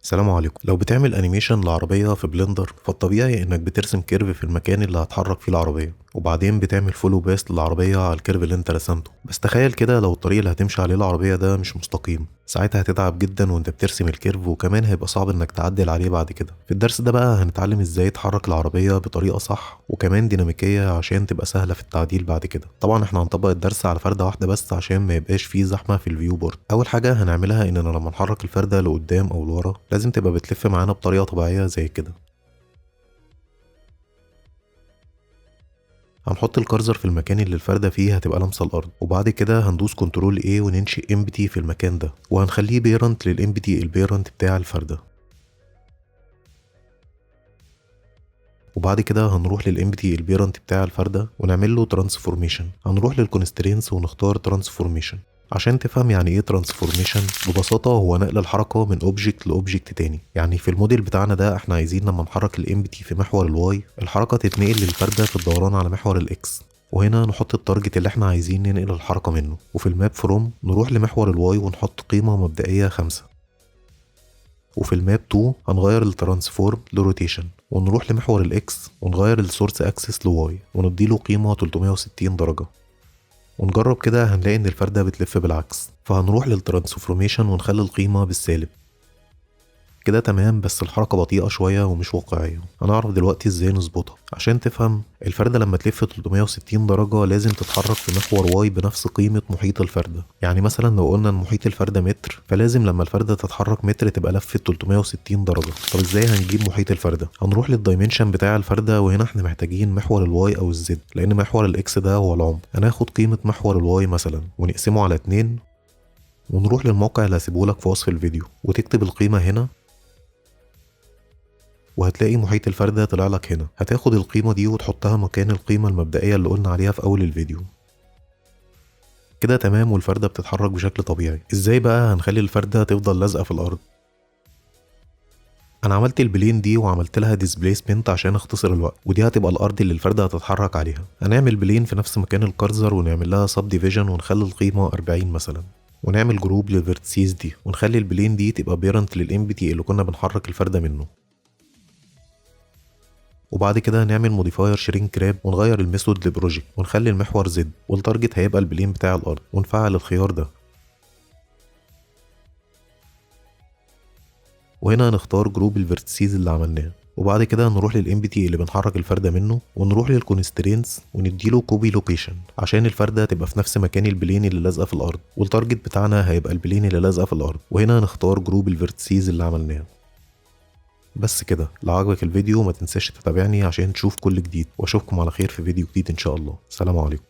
السلام عليكم. لو بتعمل انيميشن لعربية في بلندر فالطبيعي انك بترسم كيرف في المكان اللي هتحرك فيه العربية، وبعدين بتعمل فولو باست للعربية على الكيرف اللي انت رسمته. بس تخيل كده لو الطريق اللي هتمشي عليه العربية ده مش مستقيم، ساعتها هتتعب جدا وانت بترسم الكيرف، وكمان هيبقى صعب انك تعدل عليه بعد كده. في الدرس ده بقى هنتعلم ازاي تحرك العربية بطريقة صح وكمان ديناميكية عشان تبقى سهلة في التعديل بعد كده. طبعا احنا هنطبق الدرس على فردة واحدة بس عشان ما يبقاش فيه زحمة في الفيو بورد. اول حاجة هنعملها اننا لما نحرك الفردة لقدام او لورا لازم تبقى بتلف معانا بطريقة طبيعية زي كده. هنحط الكرسر في المكان اللي الفردة فيه هتبقى لامسة الأرض، وبعد كده هندوس كنترول A وننشئ امبتي في المكان ده، وهنخليه بيرنت للامبتي البيرنت بتاع الفردة. وبعد كده هنروح للامبتي البيرنت بتاع الفردة ونعمل له ترانسفورميشن. هنروح للكونسترينس ونختار ترانسفورميشن. عشان تفهم يعني ايه ترانسفورميشن، ببساطة هو نقل الحركة من اوبجكت لاوبجكت تاني. يعني في الموديل بتاعنا ده احنا عايزين لما نحرك الامبتي في محور الواي الحركة تتنقل للفردة في الدوران على محور الاكس، وهنا نحط التارجت اللي احنا عايزين ننقل الحركة منه. وفي الماب فروم نروح لمحور الواي ونحط قيمة مبدئية 5. وفي الماب 2 هنغير الترانسفورم لروتيشن، ونروح لمحور الاكس ونغير السورس اكسس لواي ونديله قيمة 360 درجة. ونجرب كده هنلاقي ان الفردة بتلف بالعكس، فهنروح للترانسفورميشن ونخلي القيمة بالسالب. كده تمام، بس الحركة بطيئة شوية ومش واقعية. هنعرف دلوقتي ازاي نظبطها. عشان تفهم، الفردة لما تلف 360 درجة لازم تتحرك في محور واي بنفس قيمة محيط الفردة. يعني مثلا لو قلنا ان محيط الفردة متر، فلازم لما الفردة تتحرك متر تبقى لفت 360 درجة. طب ازاي هنجيب محيط الفردة؟ هنروح للدايمنشن بتاع الفردة، وهنا احنا محتاجين محور الواي او الزد، لان محور الاكس ده هو العمق. هناخد قيمة محور الواي مثلا ونقسمه على 2، ونروح للموقع اللي هسيبهولك في وصف الفيديو وتكتب القيمة هنا، وهتلاقي محيط الفردة طلع لك هنا. هتاخد القيمة دي وتحطها مكان القيمة المبدئية اللي قلنا عليها في أول الفيديو. كده تمام، والفردة بتتحرك بشكل طبيعي. ازاي بقى هنخلي الفردة تفضل لازقة في الأرض؟ أنا عملت البلين دي وعملت لها ديسبليسمنت عشان اختصر الوقت، ودي هتبقى الأرض اللي الفردة هتتحرك عليها. هنعمل بلين في نفس مكان الكارزر ونعمل لها سب ديفيجن ونخلي القيمة 40 مثلا، ونعمل جروب للفيرتسيز دي ونخلي البلين دي تبقى بيرنت للامبتي اللي كنا بنحرك الفردة منه. وبعد كده نعمل موديفاير شرينك راب ونغير الميثود لبروجكت ونخلي المحور زد، والتارجت هيبقى البلين بتاع الارض، ونفعل الخيار ده. وهنا هنختار جروب الفيرتسيز اللي عملناه، وبعد كده نروح للامبتي اللي بنحرك الفردة منه ونروح للكونسترينس ونديله كوبي لوكيشن عشان الفردة تبقى في نفس مكان البلين اللي لازقة في الارض، والتارجت بتاعنا هيبقى البلين اللي لازقة في الارض. وهنا هنختار جروب الفيرتسيز اللي عملناه. بس كده. لو عجبك الفيديو ما تنساش تتابعني عشان تشوف كل جديد، واشوفكم على خير في فيديو جديد ان شاء الله. سلام عليكم.